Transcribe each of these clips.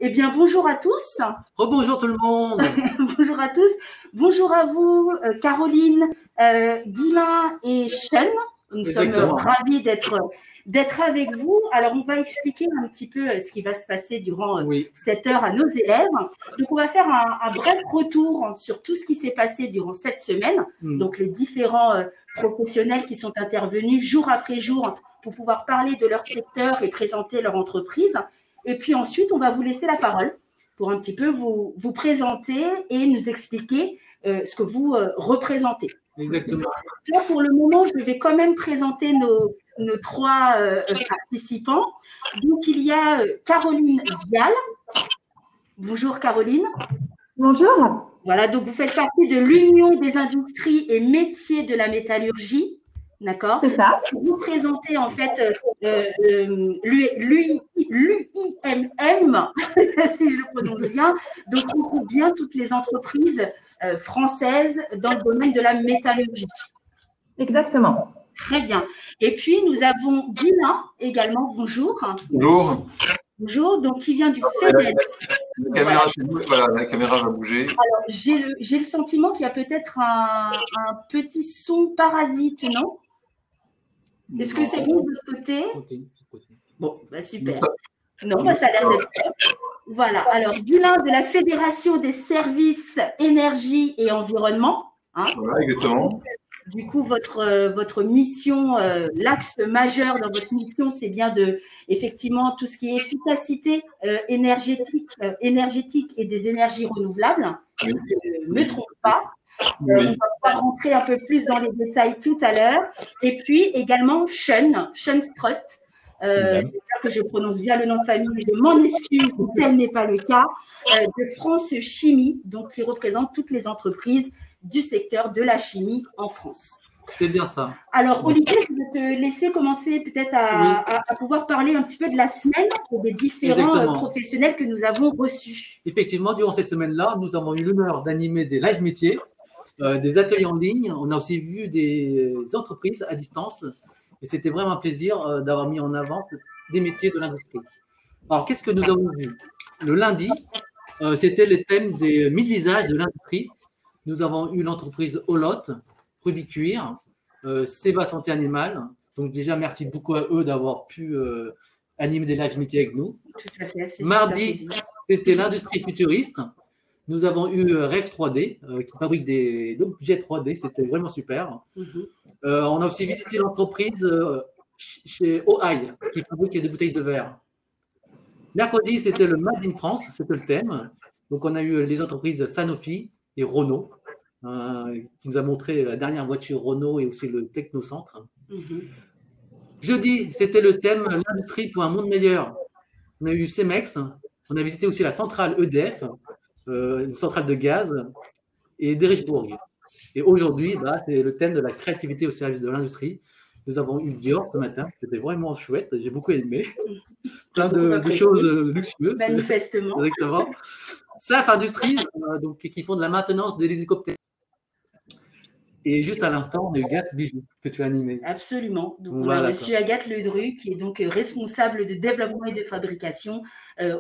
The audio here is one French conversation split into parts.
Eh bien, bonjour à tous. Rebonjour tout le monde. Bonjour à tous. Bonjour à vous, Caroline, Guilain et Sean. Nous sommes ravis d'être avec vous. Alors, on va expliquer un petit peu ce qui va se passer durant cette heure à nos élèves. Donc, on va faire un bref retour sur tout ce qui s'est passé durant cette semaine. Donc, les différents professionnels qui sont intervenus jour après jour pour pouvoir parler de leur secteur et présenter leur entreprise. Et puis ensuite, on va vous laisser la parole pour un petit peu vous présenter et nous expliquer ce que vous représentez. Exactement. Là, pour le moment, je vais quand même présenter nos trois participants. Donc, il y a Caroline Vial. Bonjour Caroline. Bonjour. Voilà, donc vous faites partie de l'Union des industries et métiers de la métallurgie. D'accord. C'est ça. Vous présentez en fait l'UIMM, si je le prononce bien. Donc, on trouve bien toutes les entreprises françaises dans le domaine de la métallurgie. Exactement. Très bien. Et puis, nous avons Guilain également. Bonjour. Bonjour. Bonjour. Donc, qui vient du FEDED. La caméra va bouger. Alors, j'ai le sentiment qu'il y a peut-être un petit son parasite, non? Est-ce que c'est bon de l'autre côté? Bon, bah super. Non, bah ça a l'air d'être top. Voilà. Alors, Guilain de la Fédération des services énergie et environnement. Hein. Voilà, exactement. Du coup, votre mission, l'axe majeur dans votre mission, c'est bien effectivement, tout ce qui est efficacité énergétique et des énergies renouvelables. Je ne me trompe pas. On va pouvoir rentrer un peu plus dans les détails tout à l'heure. Et puis également Sean Strott. J'espère que je prononce bien le nom de famille, je m'en excuse si tel n'est pas le cas, de France Chimie, donc qui représente toutes les entreprises du secteur de la chimie en France. C'est bien ça. Alors, Olivier, je vais te laisser commencer peut-être à pouvoir parler un petit peu de la semaine et des différents professionnels que nous avons reçus. Effectivement, durant cette semaine-là, nous avons eu l'honneur d'animer des live métiers, des ateliers en ligne. On a aussi vu des entreprises à distance. Et c'était vraiment un plaisir d'avoir mis en avant des métiers de l'industrie. Alors, qu'est-ce que nous avons vu? Le lundi, c'était le thème des 1000 visages de l'industrie. Nous avons eu l'entreprise Olot, Rubicuir, Seba Santé Animale. Donc déjà, merci beaucoup à eux d'avoir pu animer des live métiers avec nous. Tout à fait. Mardi, c'était l'industrie futuriste. Nous avons eu Rêve 3D, qui fabrique des objets 3D. C'était vraiment super. On a aussi visité l'entreprise chez OI, qui fabrique des bouteilles de verre. Mercredi, c'était le Made in France, c'était le thème. Donc, on a eu les entreprises Sanofi et Renault, qui nous a montré la dernière voiture Renault et aussi le Technocentre. Jeudi, c'était le thème l'industrie pour un monde meilleur. On a eu Cemex, on a visité aussi la centrale EDF, une centrale de gaz, et Derichebourg. Et aujourd'hui, c'est le thème de la créativité au service de l'industrie. Nous avons eu Dior ce matin, c'était vraiment chouette, j'ai beaucoup aimé. Plein de choses luxueuses. Manifestement. Exactement. SAF Industrie, donc, qui font de la maintenance des hélicoptères. Et juste à l'instant, on a eu Gat Bijoux que tu as animé. Absolument. Donc, on a reçu Agathe Ledru, qui est donc responsable de développement et de fabrication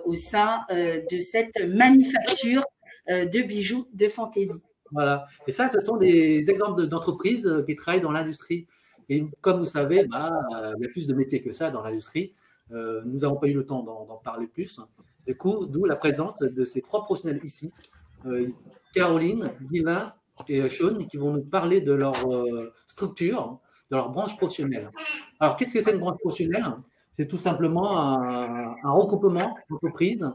au sein de cette manufacture de bijoux de fantaisie. Voilà. Et ça, ce sont des exemples d'entreprises qui travaillent dans l'industrie. Et comme vous savez, il y a plus de métiers que ça dans l'industrie. Nous n'avons pas eu le temps d'en parler plus. Du coup, d'où la présence de ces trois professionnels ici, Caroline, Guilain et Sean, qui vont nous parler de leur structure, de leur branche professionnelle. Alors, qu'est-ce que c'est une branche professionnelle? C'est tout simplement un regroupement d'entreprises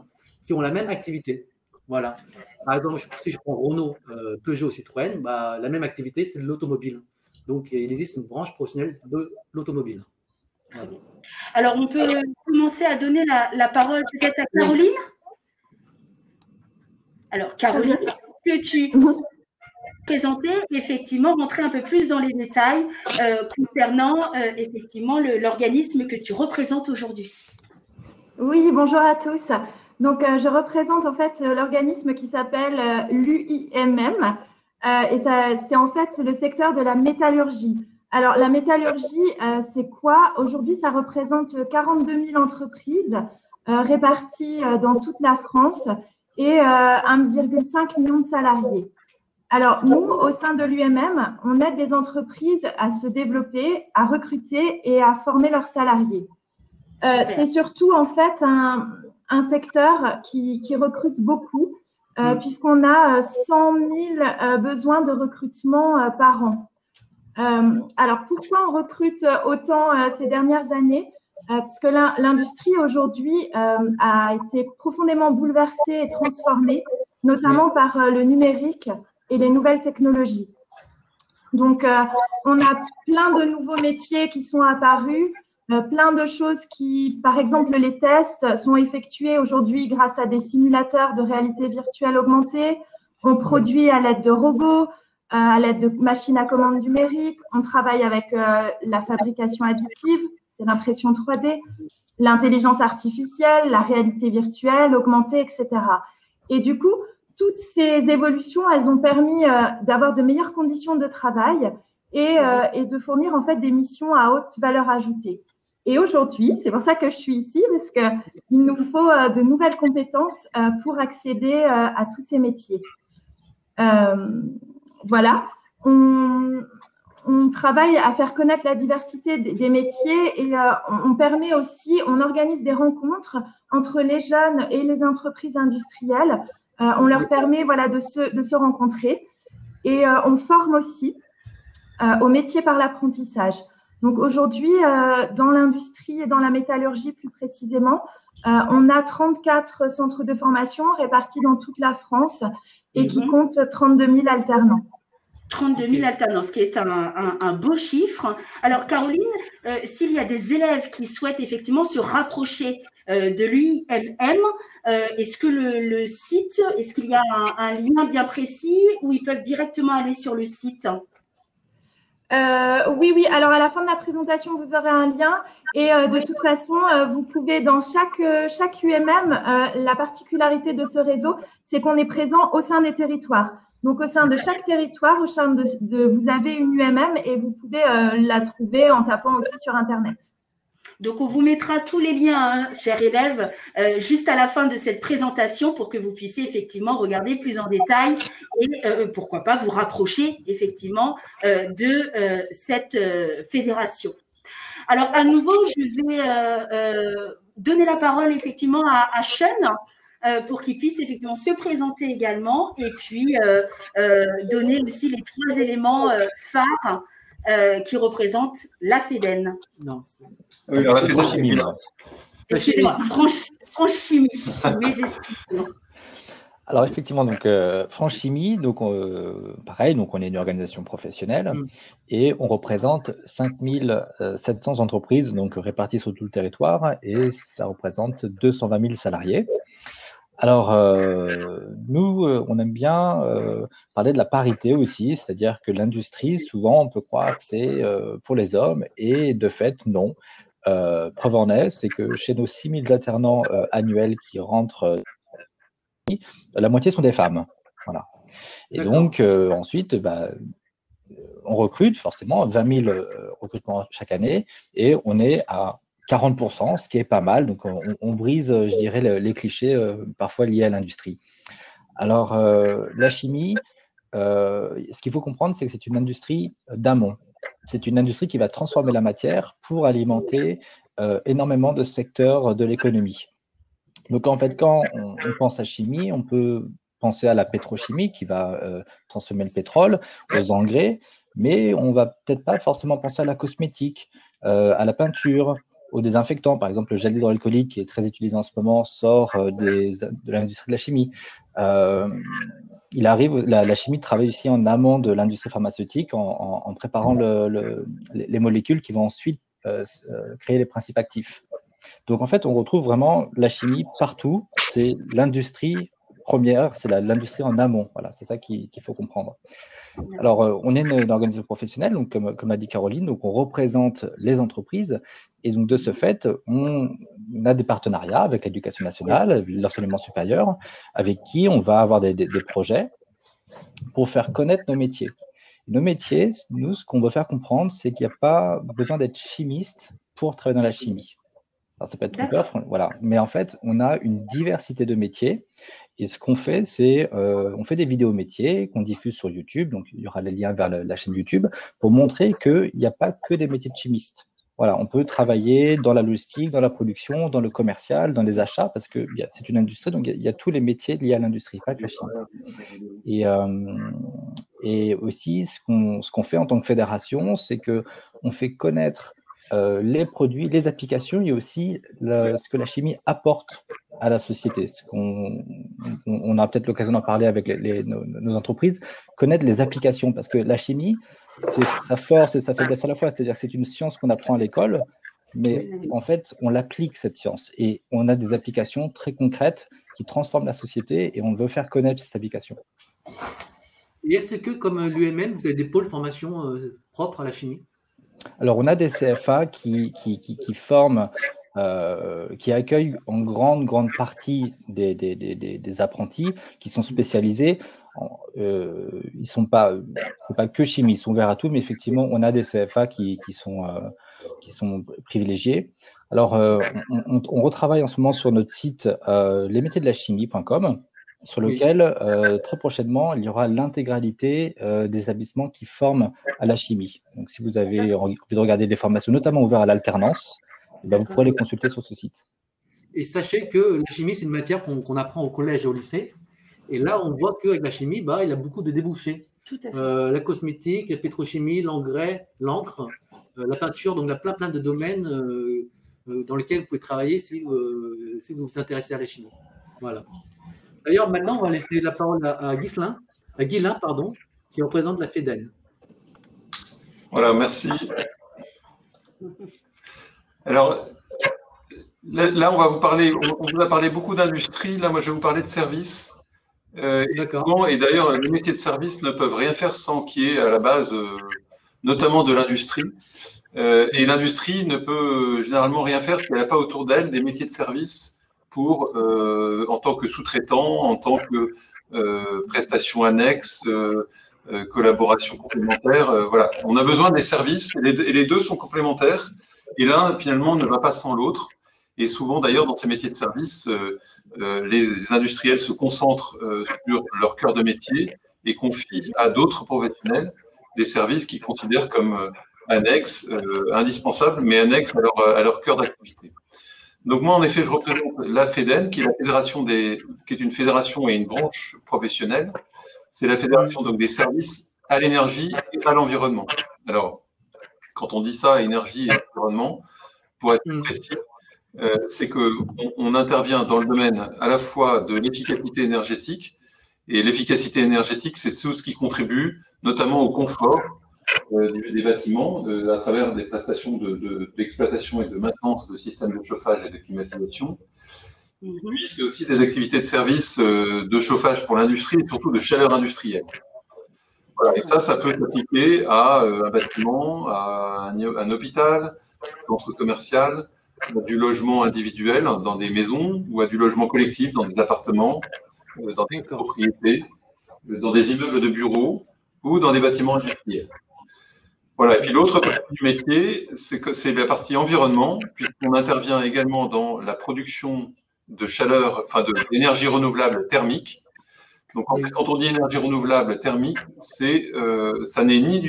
qui ont la même activité. Voilà. Par exemple, si je prends Renault, Peugeot, Citroën, la même activité, c'est de l'automobile. Donc, il existe une branche professionnelle de l'automobile. Voilà. Alors, on peut commencer à donner la parole peut-être à Caroline. Alors, Caroline, que tu présenter, effectivement, rentrer un peu plus dans les détails concernant effectivement l'organisme que tu représentes aujourd'hui. Oui, bonjour à tous. Donc, je représente en fait l'organisme qui s'appelle l'UIMM et c'est en fait le secteur de la métallurgie. Alors, la métallurgie, c'est quoi? Aujourd'hui, ça représente 42 000 entreprises répartis dans toute la France et 1,5 million de salariés. Alors, nous, au sein de l'UMM, on aide les entreprises à se développer, à recruter et à former leurs salariés. C'est surtout, en fait, un secteur qui recrute beaucoup, puisqu'on a 100 000 besoins de recrutement par an. Alors, pourquoi on recrute autant ces dernières années? Parce que l'industrie aujourd'hui a été profondément bouleversée et transformée, notamment par le numérique et les nouvelles technologies. Donc, on a plein de nouveaux métiers qui sont apparus, plein de choses qui, par exemple, les tests sont effectués aujourd'hui grâce à des simulateurs de réalité virtuelle augmentée. On produit à l'aide de robots, à l'aide de machines à commande numérique. On travaille avec la fabrication additive, c'est l'impression 3D, l'intelligence artificielle, la réalité virtuelle augmentée, etc. Et du coup, toutes ces évolutions, elles ont permis d'avoir de meilleures conditions de travail et de fournir en fait des missions à haute valeur ajoutée. Et aujourd'hui, c'est pour ça que je suis ici, parce qu'il nous faut de nouvelles compétences pour accéder à tous ces métiers. Voilà, on travaille à faire connaître la diversité des métiers et on permet aussi, on organise des rencontres entre les jeunes et les entreprises industrielles. On leur permet voilà, de se rencontrer et on forme aussi au métier par l'apprentissage. Donc aujourd'hui, dans l'industrie et dans la métallurgie plus précisément, on a 34 centres de formation répartis dans toute la France et qui comptent 32 000 alternants. 32 000 alternants, ce qui est un beau chiffre. Alors, Caroline, s'il y a des élèves qui souhaitent effectivement se rapprocher de l'UIMM, est-ce que le site, est-ce qu'il y a un lien bien précis où ils peuvent directement aller sur le site? Oui. Alors, à la fin de la présentation, vous aurez un lien. Et de toute façon, vous pouvez, dans chaque UMM, la particularité de ce réseau, c'est qu'on est présent au sein des territoires. Donc, au sein de chaque territoire, au sein vous avez une UMM et vous pouvez la trouver en tapant aussi sur Internet. Donc, on vous mettra tous les liens, hein, chers élèves, juste à la fin de cette présentation pour que vous puissiez effectivement regarder plus en détail et pourquoi pas vous rapprocher effectivement de cette fédération. Alors, à nouveau, je vais donner la parole effectivement à Sean pour qu'il puisse effectivement se présenter également et puis donner aussi les 3 éléments phares qui représentent la FEDEN. Non. Oui, alors la Franchimie. Excusez-moi, Franchimie, mes excuses. Alors effectivement, donc Franchimie, donc pareil, donc on est une organisation professionnelle et on représente 5700 entreprises donc réparties sur tout le territoire et ça représente 220 000 salariés. Alors nous, on aime bien parler de la parité aussi, c'est-à-dire que l'industrie, souvent, on peut croire que c'est pour les hommes et de fait, non. Preuve en est, c'est que chez nos 6 000 alternants annuels qui rentrent, la moitié sont des femmes. Voilà. Et donc, ensuite, on recrute forcément 20 000 recrutements chaque année et on est à 40%, ce qui est pas mal. Donc, on brise, je dirais, les clichés parfois liés à l'industrie. Alors, la chimie, ce qu'il faut comprendre, c'est que c'est une industrie d'amont. C'est une industrie qui va transformer la matière pour alimenter énormément de secteurs de l'économie. Donc, en fait, quand on pense à chimie, on peut penser à la pétrochimie qui va transformer le pétrole, aux engrais, mais on va peut-être pas forcément penser à la cosmétique, à la peinture, aux désinfectants. Par exemple, le gel hydroalcoolique qui est très utilisé en ce moment sort de l'industrie de la chimie. Il arrive, la chimie travaille aussi en amont de l'industrie pharmaceutique en préparant les molécules qui vont ensuite créer les principes actifs. Donc, en fait, on retrouve vraiment la chimie partout. C'est l'industrie première, c'est l'industrie en amont. Voilà, c'est ça qu'il faut comprendre. Alors, on est une organisation professionnelle, donc comme l'a dit Caroline, donc on représente les entreprises. Et donc, de ce fait, on a des partenariats avec l'éducation nationale, l'enseignement supérieur, avec qui on va avoir des projets pour faire connaître nos métiers. Nos métiers, nous, ce qu'on veut faire comprendre, c'est qu'il n'y a pas besoin d'être chimiste pour travailler dans la chimie. Alors, ça peut être trompeur, voilà. Mais en fait, on a une diversité de métiers. Et ce qu'on fait, c'est on fait des vidéos métiers qu'on diffuse sur YouTube. Donc, il y aura les liens vers la chaîne YouTube pour montrer qu'il n'y a pas que des métiers de chimistes. Voilà, on peut travailler dans la logistique, dans la production, dans le commercial, dans les achats, parce que c'est une industrie, donc il y a tous les métiers liés à l'industrie, pas que la chimie. Et aussi, ce qu'on fait en tant que fédération, c'est qu'on fait connaître les produits, les applications et aussi ce que la chimie apporte à la société. On a peut-être l'occasion d'en parler avec nos entreprises, connaître les applications, parce que la chimie, c'est sa force et sa faiblesse à la fois. C'est-à-dire que c'est une science qu'on apprend à l'école, mais en fait, on l'applique, cette science. Et on a des applications très concrètes qui transforment la société et on veut faire connaître ces applications. Et est-ce que, comme l'UMM, vous avez des pôles formation propres à la chimie? Alors, on a des CFA qui forment, qui accueillent en grande partie des apprentis qui sont spécialisés. Ils ne sont pas que chimie, ils sont ouverts à tout, mais effectivement, on a des CFA qui sont privilégiés. Alors, on retravaille en ce moment sur notre site lesmétiersdelachimie.com, sur lequel, très prochainement, il y aura l'intégralité des établissements qui forment à la chimie. Donc, si vous avez envie de regarder des formations, notamment ouvertes à l'alternance, vous pourrez les consulter sur ce site. Et sachez que la chimie, c'est une matière qu'on apprend au collège et au lycée. Et là, on voit qu'avec la chimie, il y a beaucoup de débouchés. Tout à fait. La cosmétique, la pétrochimie, l'engrais, l'encre, la peinture. Donc, il y a plein de domaines dans lesquels vous pouvez travailler si vous vous intéressez à la chimie. Voilà. D'ailleurs, maintenant, on va laisser la parole à Ghislain, qui représente la FEDEN. Voilà, merci. Alors, là, on va vous parler, on vous a parlé beaucoup d'industrie. Là, moi, je vais vous parler de services. Et d'ailleurs, les métiers de service ne peuvent rien faire sans qu'il y ait à la base, notamment de l'industrie. Et l'industrie ne peut généralement rien faire s'il n'y a pas autour d'elle des métiers de service pour, en tant que sous-traitant, en tant que prestation annexe, collaboration complémentaire. Voilà, on a besoin des services et les deux sont complémentaires. Et l'un, finalement, ne va pas sans l'autre. Et souvent, d'ailleurs, dans ces métiers de service, les industriels se concentrent sur leur cœur de métier et confient à d'autres professionnels des services qu'ils considèrent comme annexes, indispensables, mais annexes à leur cœur d'activité. Donc moi, en effet, je représente la FEDEN, qui est la fédération qui est une fédération et une branche professionnelle. C'est la fédération donc des services à l'énergie et à l'environnement. Alors, quand on dit ça, énergie et environnement, pour être plus précis, c'est qu'on intervient dans le domaine à la fois de l'efficacité énergétique, et l'efficacité énergétique, c'est tout ce qui contribue notamment au confort des bâtiments à travers des prestations d'exploitation et de maintenance de systèmes de chauffage et de climatisation. Et puis, c'est aussi des activités de service de chauffage pour l'industrie et surtout de chaleur industrielle. Voilà, et ça peut s'appliquer à un bâtiment, à un hôpital, un centre commercial, à du logement individuel dans des maisons ou à du logement collectif dans des appartements, dans des propriétés, dans des immeubles de bureaux ou dans des bâtiments industriels. Voilà, et puis l'autre partie du métier, c'est la partie environnement, puisqu'on intervient également dans la production de chaleur, enfin d'énergie renouvelable thermique. Donc en fait, quand on dit énergie renouvelable thermique, ça n'est ni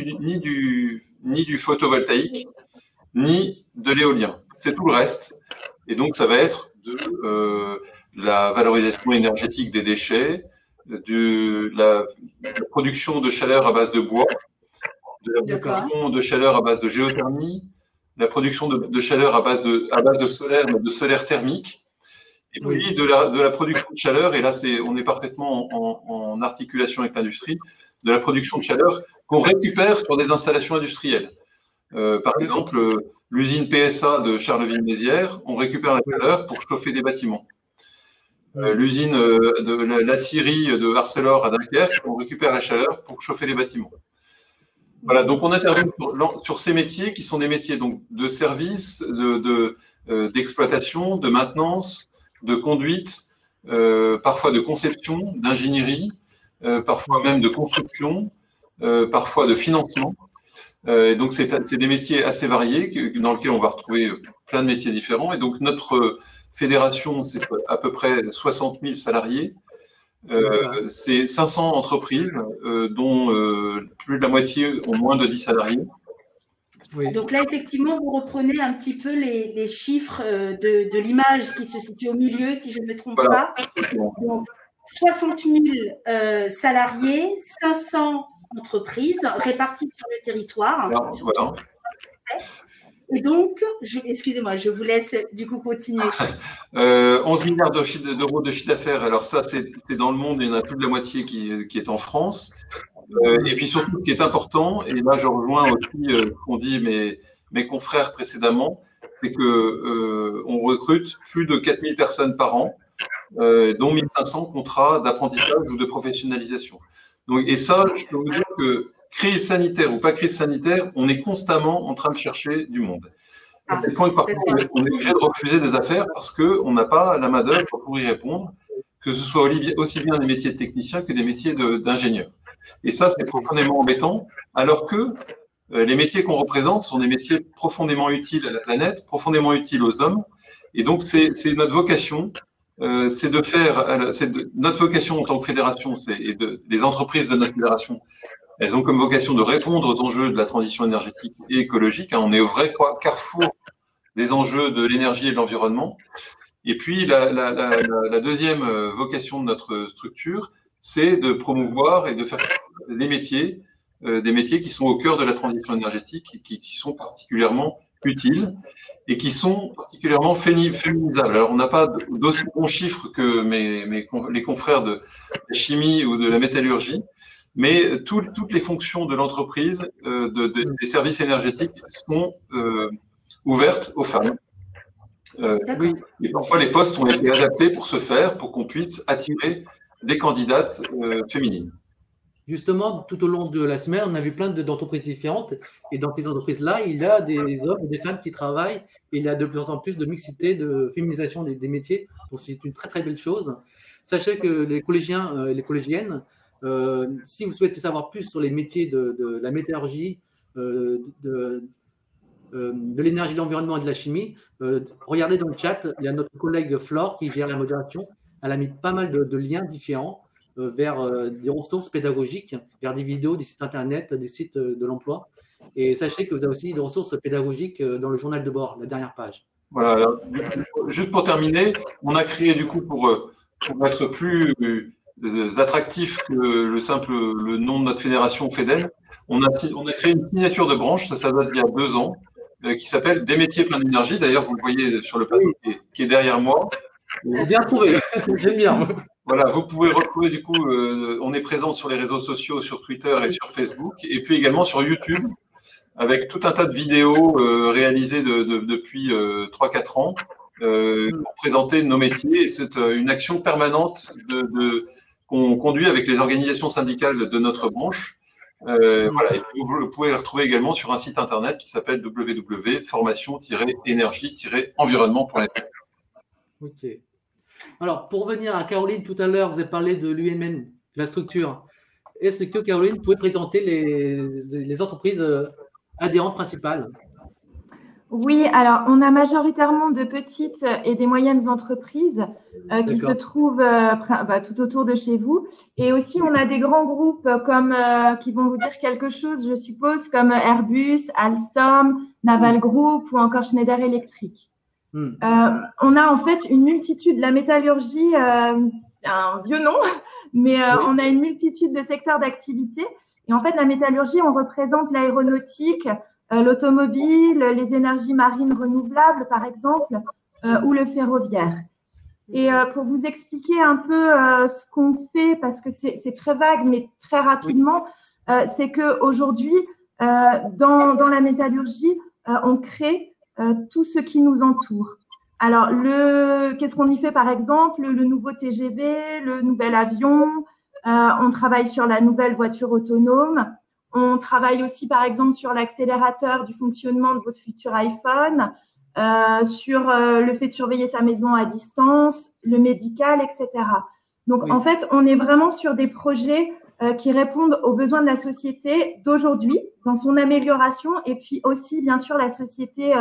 du photovoltaïque, ni de l'éolien. C'est tout le reste. Et donc ça va être de la valorisation énergétique des déchets, de la production de chaleur à base de bois, de la production de chaleur à base de géothermie, la production de chaleur à base de solaire, mais de solaire thermique, et puis de la production de chaleur, et là on est parfaitement en articulation avec l'industrie, de la production de chaleur qu'on récupère sur des installations industrielles. Par exemple, l'usine PSA de Charleville-Mézières, on récupère la chaleur pour chauffer des bâtiments. L'usine de l'aciérie de Arcelor à Dunkerque, on récupère la chaleur pour chauffer les bâtiments. Voilà, donc on intervient sur ces métiers qui sont des métiers donc de service, d'exploitation, de maintenance, de conduite, parfois de conception, d'ingénierie, parfois même de construction, parfois de financement. Et donc c'est des métiers assez variés dans lesquels on va retrouver plein de métiers différents. Et donc, notre fédération, c'est à peu près 60 000 salariés. C'est 500 entreprises, dont plus de la moitié ont moins de 10 salariés. Oui. Donc là, effectivement, vous reprenez un petit peu les chiffres de l'image qui se situe au milieu, si je ne me trompe pas. Donc, 60 000 salariés, 500 entreprises réparties sur le territoire. Voilà. Et donc, excusez-moi, je vous laisse du coup continuer. 11 milliards d'euros de chiffre d'affaires. Alors ça, c'est dans le monde, il y en a plus de la moitié qui est en France. Et puis surtout, ce qui est important, et là je rejoins aussi ce qu'ont dit mes confrères précédemment, c'est que on recrute plus de 4000 personnes par an, dont 1500 contrats d'apprentissage ou de professionnalisation. Donc, et ça, je peux vous dire que crise sanitaire ou pas crise sanitaire, on est constamment en train de chercher du monde. À tel point que parfois, on est obligé de refuser des affaires parce qu'on n'a pas la main-d'œuvre pour y répondre, que ce soit aussi bien des métiers de techniciens que des métiers d'ingénieurs. Et ça, c'est profondément embêtant, alors que les métiers qu'on représente sont des métiers profondément utiles à la planète, profondément utiles aux hommes. Et donc, c'est notre vocation, notre vocation en tant que fédération, les entreprises de notre fédération, elles ont comme vocation de répondre aux enjeux de la transition énergétique et écologique. On est au vrai carrefour des enjeux de l'énergie et de l'environnement. Et puis, la deuxième vocation de notre structure, c'est de promouvoir et de faire des métiers qui sont au cœur de la transition énergétique, qui sont particulièrement utiles et qui sont particulièrement féminisables. Alors, on n'a pas d'aussi bons chiffres que les confrères de la chimie ou de la métallurgie, mais toutes les fonctions de l'entreprise, des services énergétiques sont ouvertes aux femmes. Et parfois, les postes ont été adaptés pour ce faire, pour qu'on puisse attirer des candidates féminines. Justement, tout au long de la semaine, on a vu plein d'entreprises différentes. Et dans ces entreprises-là, il y a des hommes et des femmes qui travaillent. Et il y a de plus en plus de mixité, de féminisation des métiers. Donc, c'est une très, très belle chose. Sachez que les collégiens et les collégiennes, si vous souhaitez savoir plus sur les métiers de la métallurgie, de l'énergie, de l'environnement et de la chimie, regardez dans le chat, il y a notre collègue Flore qui gère la modération. Elle a mis pas mal de liens différents vers des ressources pédagogiques, vers des vidéos, des sites internet, des sites de l'emploi. Et sachez que vous avez aussi des ressources pédagogiques dans le journal de bord, la dernière page. Voilà. Alors, juste pour terminer, on a créé du coup pour être plus attractif que le nom de notre fédération FEDEN, on a créé une signature de branche, ça date d'il y a 2 ans, qui s'appelle Des métiers pleins d'énergie. D'ailleurs, vous le voyez sur le panneau qui est derrière moi. Bien trouvé, j'aime bien. Voilà, vous pouvez retrouver du coup, on est présent sur les réseaux sociaux, sur Twitter et sur Facebook, et puis également sur YouTube, avec tout un tas de vidéos réalisées depuis 3-4 ans pour présenter nos métiers. Et c'est une action permanente qu'on conduit avec les organisations syndicales de notre branche. Voilà, et puis vous pouvez les retrouver également sur un site internet qui s'appelle www.formation-énergie-environnement.fr. Ok. Alors, pour revenir à Caroline, tout à l'heure, vous avez parlé de l'UMN, la structure. Est-ce que Caroline pouvait présenter les entreprises adhérentes principales? Oui, alors on a majoritairement de petites et des moyennes entreprises qui se trouvent tout autour de chez vous. Et aussi, on a des grands groupes comme qui vont vous dire quelque chose, je suppose, comme Airbus, Alstom, Naval Group ou encore Schneider Electric. On a en fait une multitude, la métallurgie, un vieux nom, mais on a une multitude de secteurs d'activité. Et en fait, la métallurgie, on représente l'aéronautique, l'automobile, les énergies marines renouvelables, par exemple, ou le ferroviaire. Et pour vous expliquer un peu ce qu'on fait, parce que c'est très vague, mais très rapidement, c'est qu'aujourd'hui, dans la métallurgie, on crée tout ce qui nous entoure. Alors, qu'est-ce qu'on y fait, par exemple? Le nouveau TGV, le nouvel avion, on travaille sur la nouvelle voiture autonome. On travaille aussi, par exemple, sur l'accélérateur du fonctionnement de votre futur iPhone, sur le fait de surveiller sa maison à distance, le médical, etc. Donc, en fait, on est vraiment sur des projets qui répondent aux besoins de la société d'aujourd'hui, dans son amélioration, et puis aussi, bien sûr, la société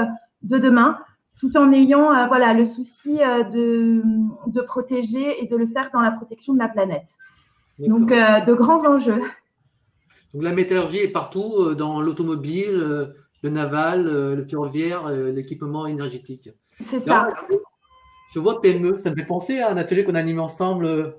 de demain, tout en ayant voilà, le souci de protéger et de le faire dans la protection de la planète. Donc, de grands enjeux. Donc, la métallurgie est partout, dans l'automobile, le naval, le ferroviaire, l'équipement énergétique. C'est ça. Je vois PME, ça me fait penser à un atelier qu'on a animé ensemble,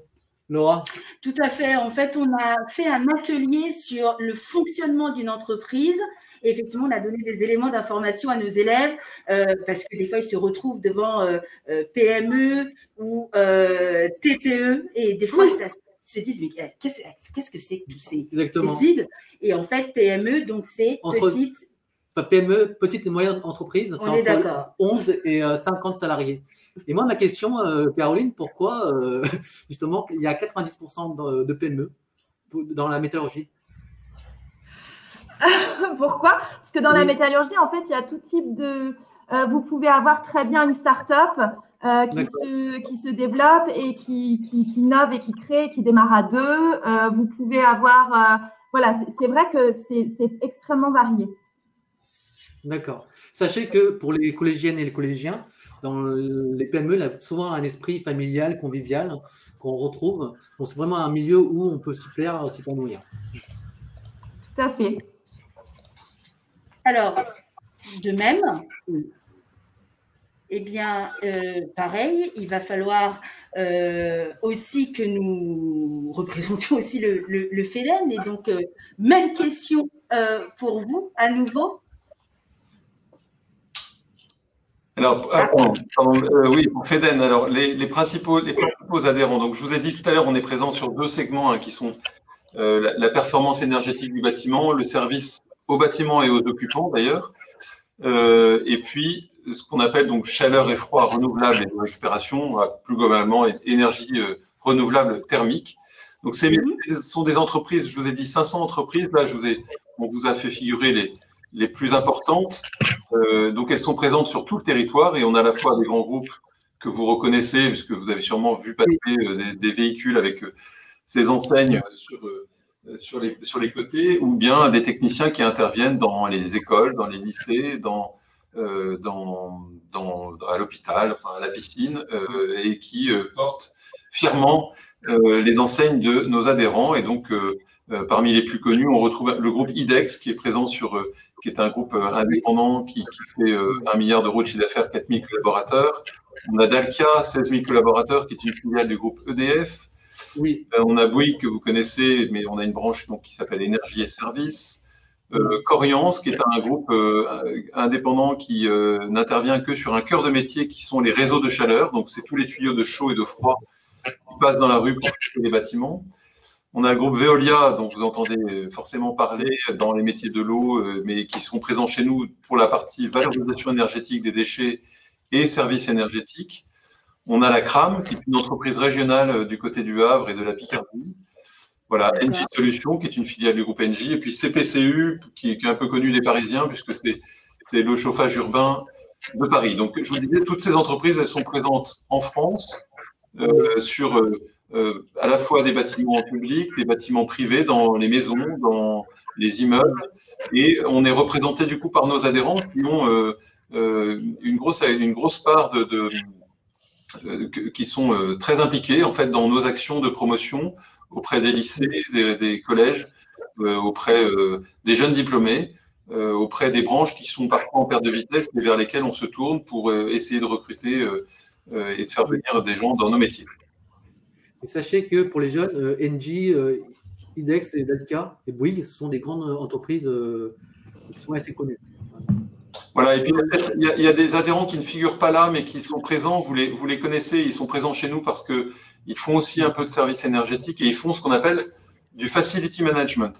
Laura. Tout à fait. En fait, on a fait un atelier sur le fonctionnement d'une entreprise. Et effectivement, on a donné des éléments d'information à nos élèves parce que des fois, ils se retrouvent devant PME ou TPE et des fois, ils se disent mais qu'est-ce que c'est que tous ces sigles? Et en fait, PME, donc c'est petite. PME, petite et moyenne entreprise, c'est entre 11 et 50 salariés. Et moi, ma question, Caroline, pourquoi justement il y a 90% de PME dans la métallurgie? Pourquoi? Parce que dans la métallurgie, en fait, il y a tout type de… vous pouvez avoir très bien une start-up qui se développe et qui innove et qui crée, qui démarre à deux. Vous pouvez avoir… voilà, c'est vrai que c'est extrêmement varié. D'accord. Sachez que pour les collégiennes et les collégiens, dans les PME, il y a souvent un esprit familial, convivial qu'on retrouve. Donc, c'est vraiment un milieu où on peut s'y plaire, s'épanouir. Tout à fait. Alors, de même, eh bien, pareil, il va falloir aussi que nous représentions aussi le FEDEN. Et donc, même question pour vous, à nouveau. Alors, oui, pour FEDEN, alors les principaux adhérents. Donc, je vous ai dit tout à l'heure, on est présent sur deux segments qui sont la performance énergétique du bâtiment, le service aux bâtiments et aux occupants d'ailleurs, et puis ce qu'on appelle donc chaleur et froid renouvelable et de récupération, plus globalement énergie renouvelable thermique. Donc, ce sont des entreprises, je vous ai dit 500 entreprises, là on vous a fait figurer les plus importantes. Donc, elles sont présentes sur tout le territoire et on a à la fois des grands groupes que vous reconnaissez, puisque vous avez sûrement vu passer des véhicules avec ces enseignes sur les côtés, ou bien des techniciens qui interviennent dans les écoles, dans les lycées, à l'hôpital, enfin à la piscine, et qui portent fièrement les enseignes de nos adhérents. Et donc, parmi les plus connus, on retrouve le groupe IDEX qui est présent qui est un groupe indépendant qui fait 1 milliard d'euros de chiffre d'affaires, 4 000 collaborateurs. On a Dalkia, 16 000 collaborateurs, qui est une filiale du groupe EDF. Oui. On a Bouygues que vous connaissez, mais on a une branche qui s'appelle Énergie et Services. Coriance, qui est un groupe indépendant qui n'intervient que sur un cœur de métier qui sont les réseaux de chaleur. Donc, c'est tous les tuyaux de chaud et de froid qui passent dans la rue pour chauffer les bâtiments. On a le groupe Veolia, dont vous entendez forcément parler dans les métiers de l'eau, mais qui sont présents chez nous pour la partie valorisation énergétique des déchets et services énergétiques. On a la CRAM, qui est une entreprise régionale du côté du Havre et de la Picardie. Voilà, Engie Solutions, qui est une filiale du groupe Engie, et puis CPCU, qui est un peu connu des Parisiens, puisque c'est le chauffage urbain de Paris. Donc, je vous disais, toutes ces entreprises, elles sont présentes en France, sur à la fois des bâtiments publics, des bâtiments privés, dans les maisons, dans les immeubles, et on est représenté du coup par nos adhérents qui ont une grosse part qui sont très impliqués en fait dans nos actions de promotion auprès des lycées, des collèges, auprès des jeunes diplômés, auprès des branches qui sont parfois en perte de vitesse et vers lesquelles on se tourne pour essayer de recruter et de faire venir des gens dans nos métiers. Et sachez que pour les jeunes, Engie, IDEX et Dalkia et Bouygues, ce sont des grandes entreprises qui sont assez connues. Voilà, et puis il y a des adhérents qui ne figurent pas là, mais qui sont présents, vous les connaissez, ils sont présents chez nous parce qu'ils font aussi un peu de service énergétique et ils font ce qu'on appelle du facility management.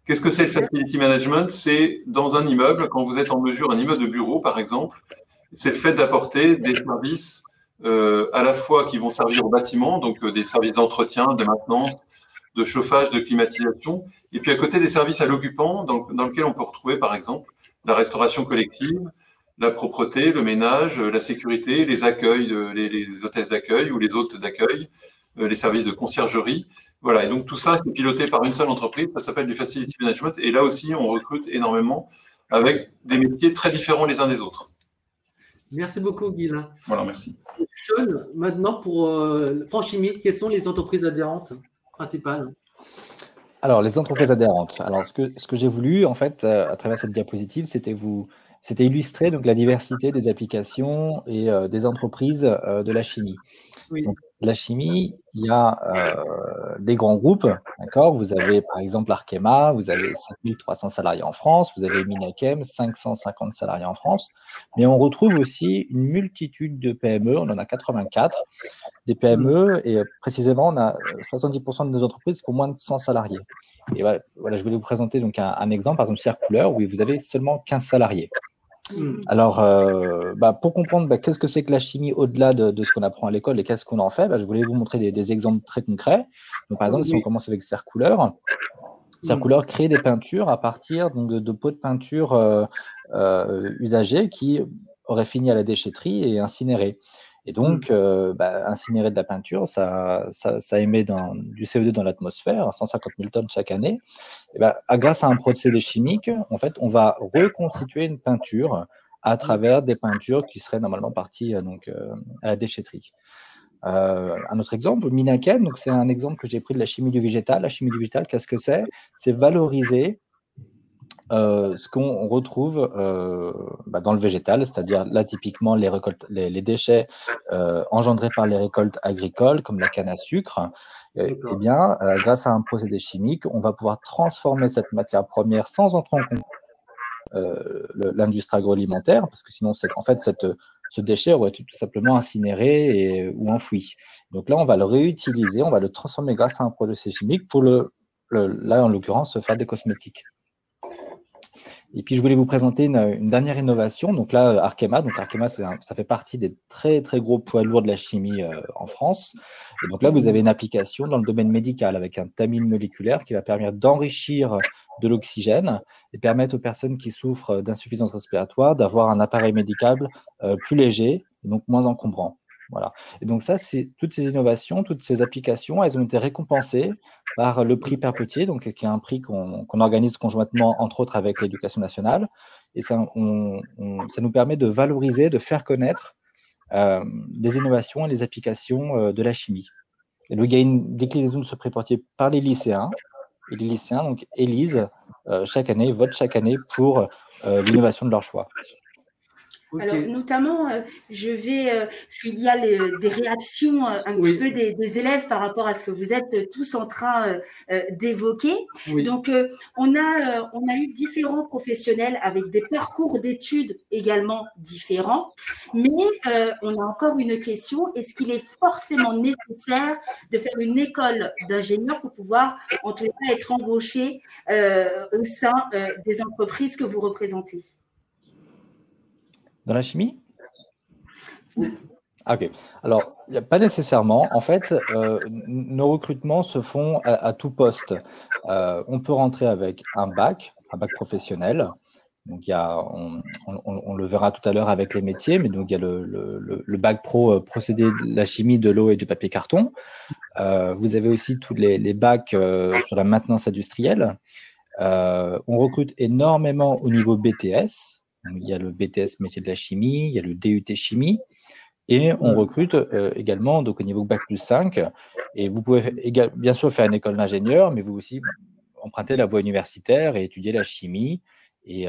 Qu'est-ce que c'est le facility management? C'est dans un immeuble, quand vous êtes en mesure, un immeuble de bureau par exemple, c'est le fait d'apporter des services à la fois qui vont servir au bâtiment, donc des services d'entretien, de maintenance, de chauffage, de climatisation, et puis à côté des services à l'occupant, dans lequel on peut retrouver par exemple la restauration collective, la propreté, le ménage, la sécurité, les accueils, les hôtesses d'accueil ou les hôtes d'accueil, les services de conciergerie. Voilà, et donc tout ça, c'est piloté par une seule entreprise, ça s'appelle du facility management, et là aussi, on recrute énormément avec des métiers très différents les uns des autres. Merci beaucoup, Guilain. Voilà, merci. Sean, maintenant pour Franchimie, quelles sont les entreprises adhérentes principales? Alors, les entreprises adhérentes. Alors, ce que j'ai voulu, en fait, à travers cette diapositive, c'était illustrer donc, la diversité des applications et des entreprises de la chimie. Oui. Donc, la chimie, il y a des grands groupes, d'accord. Vous avez par exemple Arkema, vous avez 5300 salariés en France, vous avez Minachem, 550 salariés en France, mais on retrouve aussi une multitude de PME, on en a 84, des PME, et précisément, on a 70% de nos entreprises qui ont moins de 100 salariés. Et voilà, je voulais vous présenter donc un exemple, par exemple Circouleur, où vous avez seulement 15 salariés. Alors, pour comprendre qu'est-ce que c'est que la chimie au-delà de ce qu'on apprend à l'école et qu'est-ce qu'on en fait, je voulais vous montrer des exemples très concrets. Donc, par exemple, si on commence avec Circouleur, Circouleur crée des peintures à partir donc, de pots de peinture usagés qui auraient fini à la déchetterie et incinérés. Et donc, incinérer de la peinture, ça émet du CO2 dans l'atmosphère, 150 000 tonnes chaque année. Et grâce à un procédé chimique, en fait, on va reconstituer une peinture à travers des peintures qui seraient normalement parties à la déchetterie. Un autre exemple, Minachem, donc c'est un exemple que j'ai pris de la chimie du végétal. La chimie du végétal, qu'est-ce que c'est? C'est valoriser ce qu'on retrouve dans le végétal, c'est-à-dire là typiquement les déchets engendrés par les récoltes agricoles comme la canne à sucre. Grâce à un procédé chimique, on va pouvoir transformer cette matière première sans entrer en compte l'industrie agroalimentaire, parce que sinon ce déchet aurait été tout simplement incinéré ou enfoui. Donc là, on va le réutiliser, on va le transformer grâce à un procédé chimique pour là en l'occurrence faire des cosmétiques. Et puis, je voulais vous présenter une dernière innovation. Donc là, Arkema. Donc Arkema, ça fait partie des très, très gros poids lourds de la chimie en France. Et donc là, vous avez une application dans le domaine médical avec un tamine moléculaire qui va permettre d'enrichir de l'oxygène et permettre aux personnes qui souffrent d'insuffisance respiratoire d'avoir un appareil médical plus léger et donc moins encombrant. Voilà. Et donc ça, c'est toutes ces innovations, toutes ces applications, elles ont été récompensées par le prix Perpetier, donc qui est un prix qu'on organise conjointement, entre autres, avec l'Éducation nationale. Et ça nous permet de valoriser, de faire connaître les innovations et les applications de la chimie. Et donc, il y a une déclinaison de ce prix Perpetier par les lycéens. Et les lycéens donc élisent votent chaque année pour l'innovation de leur choix. Okay. Alors, notamment, parce qu'il y a des réactions un petit peu des élèves par rapport à ce que vous êtes tous en train d'évoquer. Oui. Donc, on a eu différents professionnels avec des parcours d'études également différents, mais on a encore une question. Est-ce qu'il est forcément nécessaire de faire une école d'ingénieur pour pouvoir, en tout cas, être embauché au sein des entreprises que vous représentez? Dans la chimie? Ok. Alors, pas nécessairement. En fait, nos recrutements se font à tout poste. On peut rentrer avec un bac professionnel. Donc, on le verra tout à l'heure avec les métiers, mais donc il y a le bac pro procédé de la chimie, de l'eau et du papier carton. Vous avez aussi tous les bacs sur la maintenance industrielle. On recrute énormément au niveau BTS. Il y a le BTS métier de la chimie, il y a le DUT chimie, et on recrute également donc au niveau Bac plus 5. Et vous pouvez bien sûr faire une école d'ingénieur, mais vous aussi emprunter la voie universitaire et étudier la chimie. Et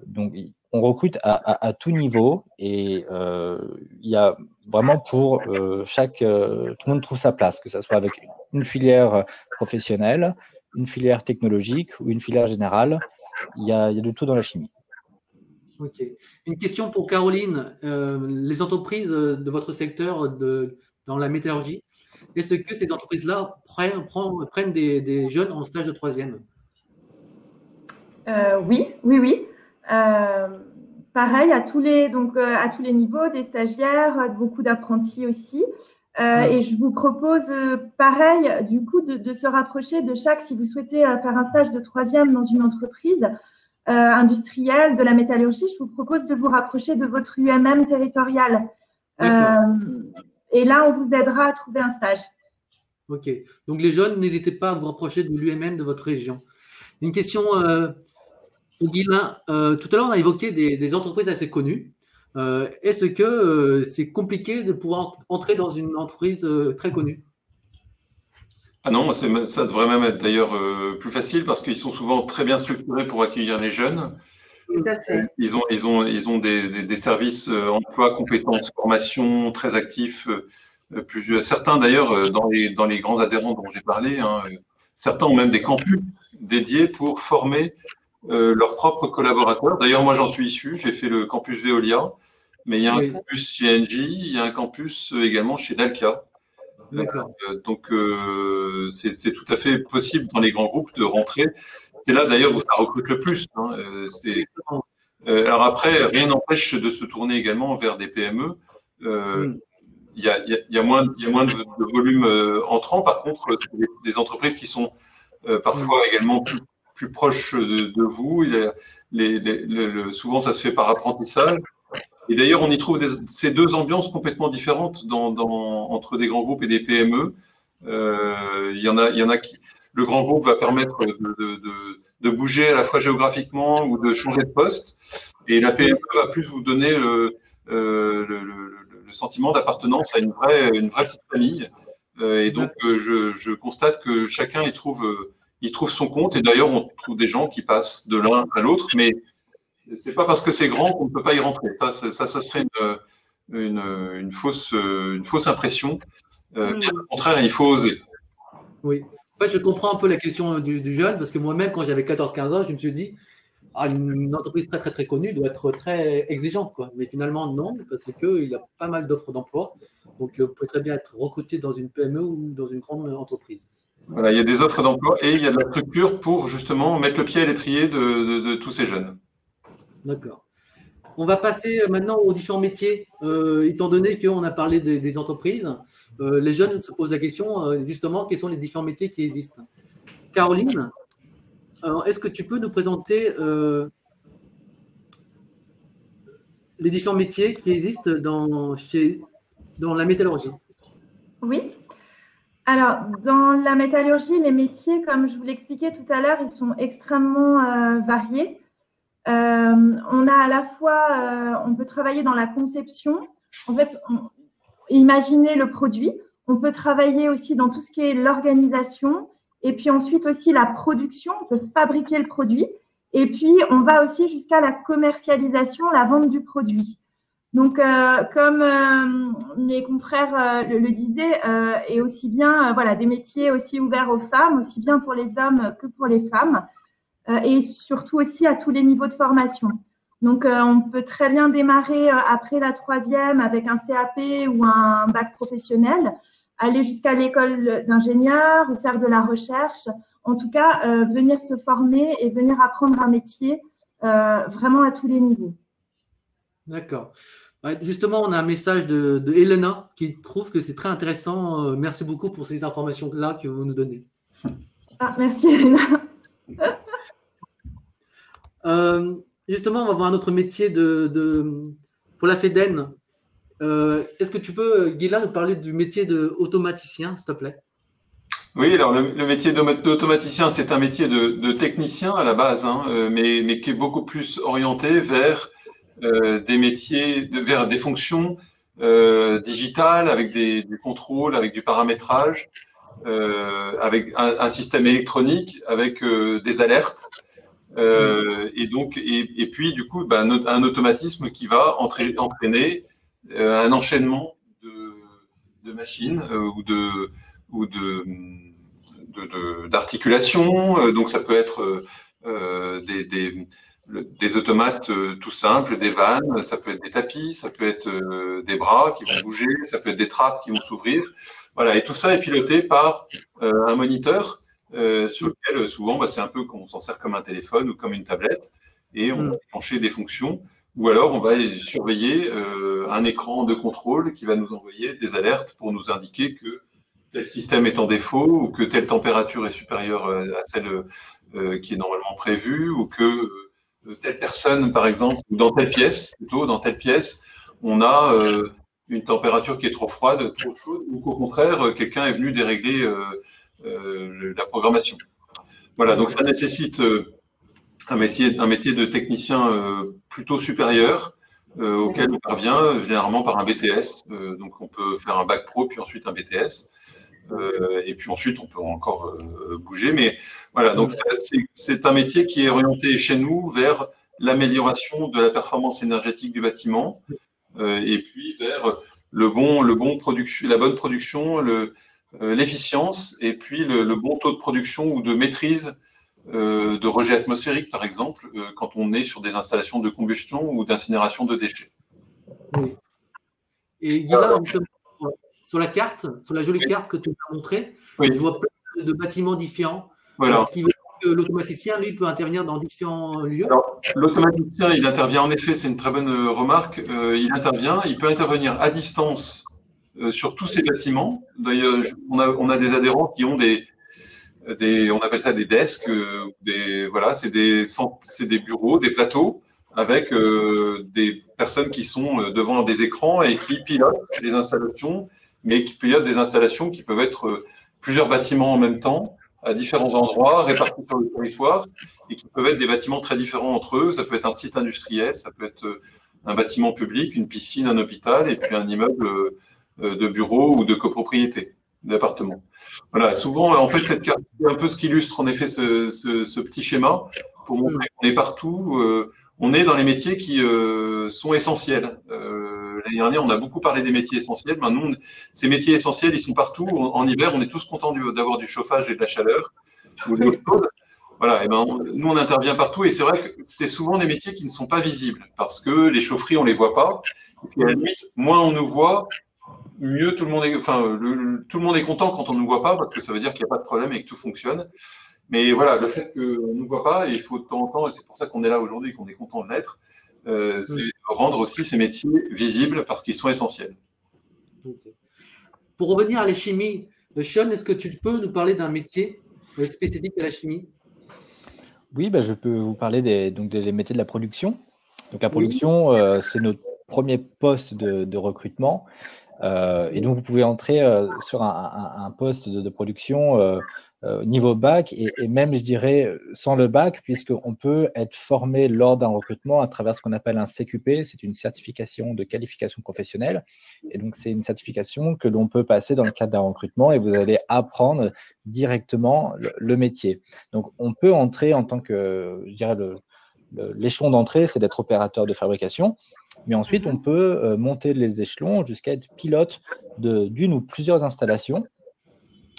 donc on recrute à tout niveau, et il y a vraiment pour tout le monde trouve sa place, que ce soit avec une filière professionnelle, une filière technologique ou une filière générale. Il y a de tout dans la chimie. Ok. Une question pour Caroline. Les entreprises de votre secteur dans la métallurgie, est-ce que ces entreprises-là prennent des jeunes en stage de troisième? Oui. Pareil, à tous les niveaux, des stagiaires, beaucoup d'apprentis aussi. Et je vous propose, pareil, du coup, de se rapprocher de si vous souhaitez faire un stage de troisième dans une entreprise industrielle de la métallurgie, je vous propose de vous rapprocher de votre UMM territorial. Et là, on vous aidera à trouver un stage. Ok. Donc, les jeunes, n'hésitez pas à vous rapprocher de l'UMM de votre région. Une question pour Guilain. Tout à l'heure, on a évoqué des entreprises assez connues. Est-ce que c'est compliqué de pouvoir entrer dans une entreprise très connue? Ah non, ça devrait même être d'ailleurs plus facile parce qu'ils sont souvent très bien structurés pour accueillir les jeunes. Tout à fait. Ils ont des services emploi, compétences, formation très actifs. Certains d'ailleurs, dans les grands adhérents dont j'ai parlé, hein, certains ont même des campus dédiés pour former leurs propres collaborateurs. D'ailleurs, moi j'en suis issu, j'ai fait le campus Veolia, mais il y a un campus chez Engie, il y a un campus également chez Dalkia. Donc c'est tout à fait possible dans les grands groupes de rentrer. C'est là d'ailleurs où ça recrute le plus. Hein. Alors après, rien n'empêche de se tourner également vers des PME. Il y a moins de volume entrant. Par contre, c'est des entreprises qui sont parfois également plus proches de vous. Souvent, ça se fait par apprentissage. Et d'ailleurs, on y trouve ces deux ambiances complètement différentes entre des grands groupes et des PME. Il y en a qui. Le grand groupe va permettre de bouger à la fois géographiquement ou de changer de poste. Et la PME va plus vous donner le sentiment d'appartenance à une vraie petite famille. Et donc, je constate que chacun y trouve son compte. Et d'ailleurs, on trouve des gens qui passent de l'un à l'autre. Mais c'est pas parce que c'est grand qu'on ne peut pas y rentrer. Ça serait une fausse impression. Bien au contraire, il faut oser. Oui. En fait, je comprends un peu la question du jeune, parce que moi-même, quand j'avais 14-15 ans, je me suis dit, une entreprise très, très, très connue doit être très exigeante, quoi. Mais finalement, non, parce qu'il y a pas mal d'offres d'emploi. Donc, on peut très bien être recruté dans une PME ou dans une grande entreprise. Voilà, il y a des offres d'emploi et il y a de la structure pour justement mettre le pied à l'étrier de tous ces jeunes. D'accord. On va passer maintenant aux différents métiers. Étant donné qu'on a parlé des entreprises, les jeunes se posent la question, justement, quels sont les différents métiers qui existent. Caroline, est-ce que tu peux nous présenter les différents métiers qui existent dans la métallurgie? Oui. Alors, dans la métallurgie, les métiers, comme je vous l'expliquais tout à l'heure, ils sont extrêmement variés. On a à la fois, on peut travailler dans la conception. En fait, imaginer le produit. On peut travailler aussi dans tout ce qui est l'organisation. Et puis ensuite aussi la production. On peut fabriquer le produit. Et puis, on va aussi jusqu'à la commercialisation, la vente du produit. Donc, comme mes confrères le disaient, et aussi bien voilà, des métiers aussi ouverts aux femmes, aussi bien pour les hommes que pour les femmes. Et surtout aussi à tous les niveaux de formation. Donc, on peut très bien démarrer après la 3e avec un CAP ou un bac professionnel, aller jusqu'à l'école d'ingénieur ou faire de la recherche. En tout cas, venir se former et venir apprendre un métier vraiment à tous les niveaux. D'accord. Justement, on a un message de Elena qui trouve que c'est très intéressant. Merci beaucoup pour ces informations-là que vous nous donnez. Ah, merci Elena. Justement, on va voir un autre métier pour la FEDEN. Est-ce que tu peux, Guilla, nous parler du métier d'automaticien, s'il te plaît? Oui, alors le métier d'automaticien, c'est un métier de technicien à la base, hein, mais qui est beaucoup plus orienté vers des métiers, vers des fonctions digitales avec du contrôle, avec du paramétrage, avec un système électronique, avec des alertes. Et puis du coup, un automatisme qui va entraîner un enchaînement de machines ou d'articulations. Donc ça peut être des automates tout simples, des vannes, ça peut être des tapis, ça peut être des bras qui vont bouger, ça peut être des trappes qui vont s'ouvrir. Voilà, et tout ça est piloté par un moniteur sur lequel souvent c'est un peu qu'on s'en sert comme un téléphone ou comme une tablette et on va déclencher des fonctions ou alors on va surveiller un écran de contrôle qui va nous envoyer des alertes pour nous indiquer que tel système est en défaut ou que telle température est supérieure à celle qui est normalement prévue ou que telle personne, par exemple, ou dans telle pièce, on a une température qui est trop froide, trop chaude, ou qu'au contraire, quelqu'un est venu dérégler la programmation. Voilà, donc ça nécessite un métier de technicien plutôt supérieur, auquel on parvient généralement par un BTS. Donc on peut faire un bac pro puis ensuite un BTS. Et puis ensuite on peut encore bouger. Mais voilà, donc c'est un métier qui est orienté chez nous vers l'amélioration de la performance énergétique du bâtiment et puis vers la bonne production, l'efficience et puis le bon taux de production ou de maîtrise de rejet atmosphérique, par exemple, quand on est sur des installations de combustion ou d'incinération de déchets. Oui. Et Guilla, sur la carte, sur la jolie carte que tu m'as montrée, je vois plein de bâtiments différents. Voilà. Ce qui veut dire que l'automaticien, lui, peut intervenir dans différents lieux. Alors, l'automaticien, il intervient en effet, c'est une très bonne remarque. Il peut intervenir à distance sur tous ces bâtiments. D'ailleurs, on a des adhérents qui ont on appelle ça des desks, c'est des bureaux, des plateaux avec des personnes qui sont devant des écrans et qui pilotent les installations, mais qui pilotent des installations qui peuvent être plusieurs bâtiments en même temps, à différents endroits, répartis sur le territoire, et qui peuvent être des bâtiments très différents entre eux. Ça peut être un site industriel, ça peut être un bâtiment public, une piscine, un hôpital, et puis un immeuble de bureaux ou de copropriété, d'appartements. Voilà, souvent, en fait, cette carte, c'est un peu ce qui illustre en effet ce petit schéma pour montrer qu'on est partout. On est dans les métiers qui sont essentiels. L'année dernière, on a beaucoup parlé des métiers essentiels. Maintenant, ces métiers essentiels, ils sont partout. En hiver, on est tous contents d'avoir du chauffage et de la chaleur ou de l'eau chaude. Voilà, et nous, on intervient partout. Et c'est vrai que c'est souvent des métiers qui ne sont pas visibles parce que les chaufferies, on les voit pas. Et puis, à la limite, moins on nous voit, mieux tout le monde est content quand on ne nous voit pas parce que ça veut dire qu'il n'y a pas de problème et que tout fonctionne. Mais voilà, le fait qu'on ne nous voit pas, et il faut de temps en temps, et c'est pour ça qu'on est là aujourd'hui, qu'on est content de l'être, c'est de rendre aussi ces métiers visibles parce qu'ils sont essentiels. Okay. Pour revenir à la chimie, Sean, est-ce que tu peux nous parler d'un métier spécifique à la chimie? Oui, je peux vous parler des métiers de la production. Donc la production, c'est notre premier poste de recrutement. Et donc, vous pouvez entrer sur un poste de production niveau bac et même, je dirais, sans le bac, puisqu'on peut être formé lors d'un recrutement à travers ce qu'on appelle un CQP. C'est une certification de qualification professionnelle. Et donc, c'est une certification que l'on peut passer dans le cadre d'un recrutement et vous allez apprendre directement le métier. Donc, on peut entrer en tant que, je dirais, l'échelon d'entrée, c'est d'être opérateur de fabrication. Mais ensuite, on peut monter les échelons jusqu'à être pilote d'une ou plusieurs installations.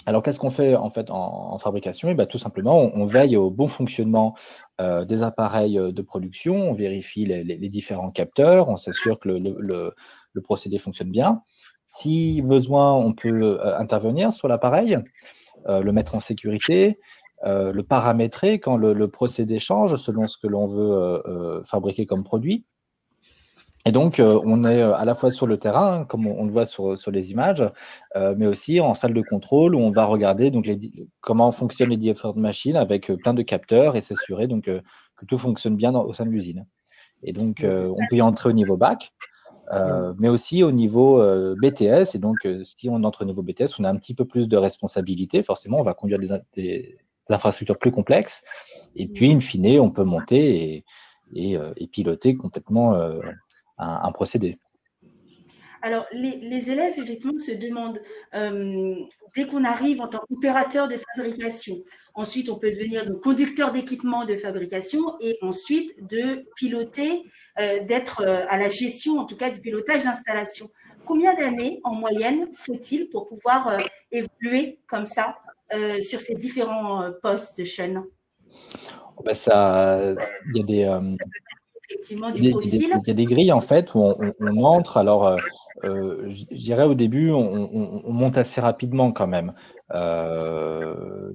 Alors, qu'est-ce qu'on fait en fait en fabrication? Et tout simplement, on veille au bon fonctionnement des appareils de production, on vérifie les différents capteurs, on s'assure que le procédé fonctionne bien. Si besoin, on peut intervenir sur l'appareil, le mettre en sécurité, le paramétrer quand le procédé change selon ce que l'on veut fabriquer comme produit. Et donc, on est à la fois sur le terrain, comme on le voit sur les images, mais aussi en salle de contrôle où on va regarder donc comment fonctionnent les différentes machines avec plein de capteurs et s'assurer donc que tout fonctionne bien au sein de l'usine. Et donc, on peut y entrer au niveau bac, mais aussi au niveau BTS. Et donc, si on entre au niveau BTS, on a un petit peu plus de responsabilité. Forcément, on va conduire des infrastructures plus complexes. Et puis, in fine, on peut monter et piloter complètement un procédé. Alors, les élèves, effectivement, se demandent, dès qu'on arrive en tant qu'opérateur de fabrication, ensuite, on peut devenir conducteur d'équipement de fabrication et ensuite de piloter, d'être à la gestion, en tout cas, du pilotage d'installation. Combien d'années, en moyenne, faut-il pour pouvoir évoluer comme ça sur ces différents postes, Sean? Il y a des... Il y a des grilles en fait où on entre. Alors, je dirais au début, on monte assez rapidement quand même.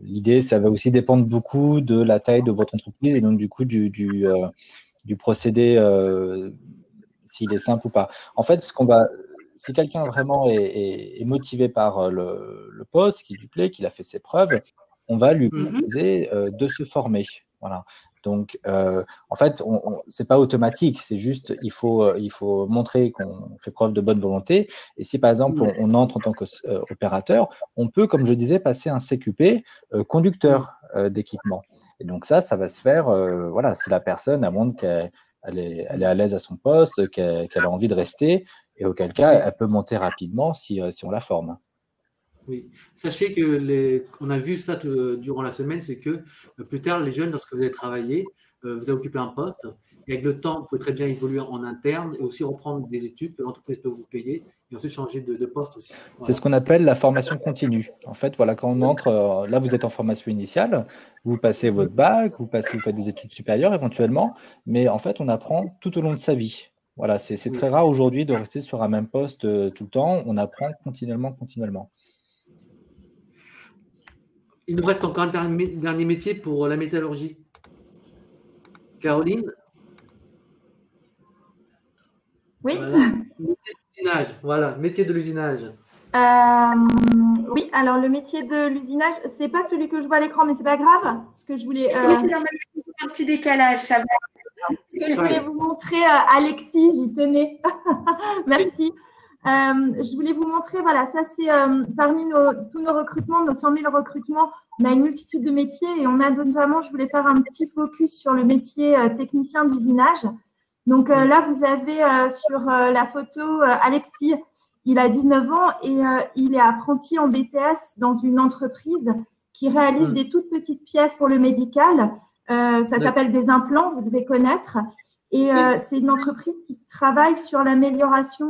L'idée, ça va aussi dépendre beaucoup de la taille de votre entreprise et donc du coup du procédé, s'il est simple ou pas. En fait, si quelqu'un vraiment est motivé par le poste, qui lui plaît, qu'il a fait ses preuves, on va lui proposer de se former. Voilà. Donc, en fait, c'est pas automatique, c'est juste, il faut montrer qu'on fait preuve de bonne volonté. Et si, par exemple, on entre en tant qu'opérateur, on peut, comme je disais, passer un CQP conducteur d'équipement. Et donc ça va se faire, voilà, si la personne, à moins qu'elle elle est à l'aise à son poste, qu'elle a envie de rester, et auquel cas, elle peut monter rapidement si on la forme. Oui, sachez que on a vu ça durant la semaine, c'est que plus tard, les jeunes, lorsque vous allez travailler, vous allez occuper un poste, et avec le temps, vous pouvez très bien évoluer en interne et aussi reprendre des études que l'entreprise peut vous payer et ensuite changer de poste aussi. Voilà. C'est ce qu'on appelle la formation continue. En fait, voilà, quand on entre, là, vous êtes en formation initiale, vous passez votre bac, vous faites des études supérieures éventuellement, mais en fait, on apprend tout au long de sa vie. Voilà, c'est très rare aujourd'hui de rester sur un même poste tout le temps. On apprend continuellement. Il nous reste encore un dernier métier pour la métallurgie. Caroline? Oui. Voilà, métier de l'usinage. Oui, alors le métier de l'usinage, c'est pas celui que je vois à l'écran, mais c'est pas grave. Ce que je voulais. C'est normal, un petit décalage, ça va. Ce que je voulais vous montrer, Alexis, j'y tenais. Merci. Je voulais vous montrer, voilà, ça c'est parmi tous nos recrutements, nos 100 000 recrutements, on a une multitude de métiers et on a notamment, je voulais faire un petit focus sur le métier technicien d'usinage. Donc là, vous avez sur la photo Alexis, il a 19 ans et il est apprenti en BTS dans une entreprise qui réalise des toutes petites pièces pour le médical. Ça s'appelle des implants, vous devez connaître. Et c'est une entreprise qui travaille sur l'amélioration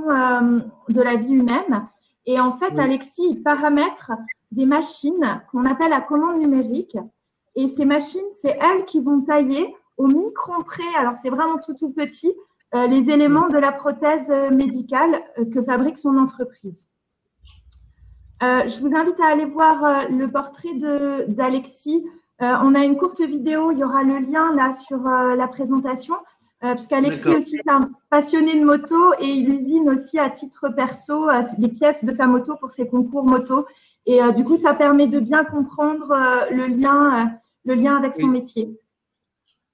de la vie humaine. Et en fait, Alexis, il paramètre des machines qu'on appelle à commande numérique. Et ces machines, c'est elles qui vont tailler au micron près, alors c'est vraiment tout petit, les éléments de la prothèse médicale que fabrique son entreprise. Je vous invite à aller voir le portrait d'Alexis. On a une courte vidéo, il y aura le lien là sur la présentation. Parce qu'Alexis aussi est un passionné de moto et il usine aussi à titre perso les pièces de sa moto pour ses concours moto. Et du coup, ça permet de bien comprendre le lien avec son métier.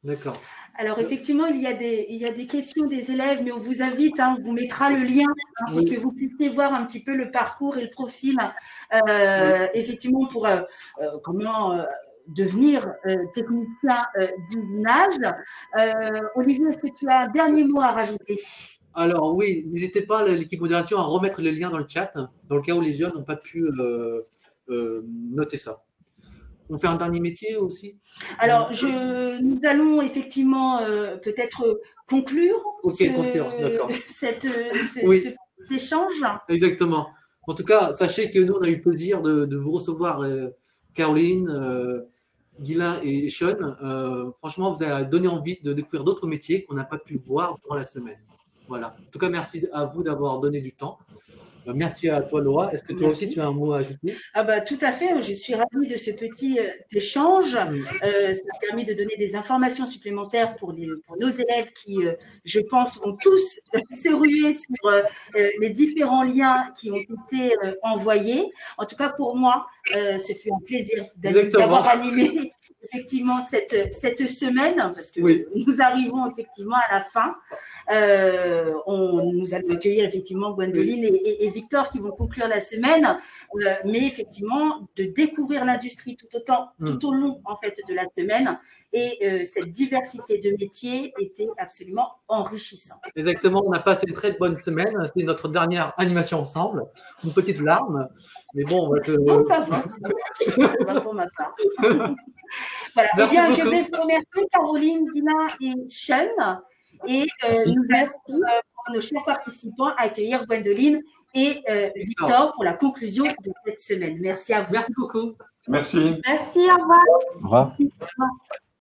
D'accord. Alors effectivement, il y a des questions des élèves, mais on vous invite, on vous mettra le lien pour que vous puissiez voir un petit peu le parcours et le profil, effectivement, pour comment devenir technicien d'usinage. Olivier, est-ce que tu as un dernier mot à rajouter? Alors oui, n'hésitez pas, l'équipe modération, à remettre le lien dans le chat, dans le cas où les jeunes n'ont pas pu noter ça. On fait un dernier métier aussi? Alors, nous allons effectivement peut-être conclure cet échange. Exactement. En tout cas, sachez que nous, on a eu le plaisir de vous recevoir, Caroline, Guylain et Sean. Franchement, vous avez donné envie de découvrir d'autres métiers qu'on n'a pas pu voir durant la semaine. Voilà. En tout cas, merci à vous d'avoir donné du temps. Merci à toi, Laura. Est-ce que toi aussi, tu as un mot à ajouter? Tout à fait. Je suis ravie de ce petit échange. Ça a permis de donner des informations supplémentaires pour nos élèves qui, je pense, vont tous se ruer sur les différents liens qui ont été envoyés. En tout cas, pour moi, ce fut un plaisir d'avoir animé effectivement cette semaine, parce que nous arrivons effectivement à la fin. Nous allons accueillir effectivement Gwendoline et Victor qui vont conclure la semaine, mais effectivement de découvrir l'industrie tout au long en fait de la semaine, et cette diversité de métiers était absolument enrichissante. Exactement, on a passé une très bonne semaine. C'était notre dernière animation ensemble, une petite larme, mais bon, on va Non, ça va pour ma part. Voilà. Eh bien, je vais vous remercier Caroline, Guylain et Sean. Et nous allons, pour nos chers participants, accueillir Gwendoline et Victor pour la conclusion de cette semaine. Merci à vous. Merci beaucoup. Merci. Merci, au revoir. Au revoir. Merci, au revoir.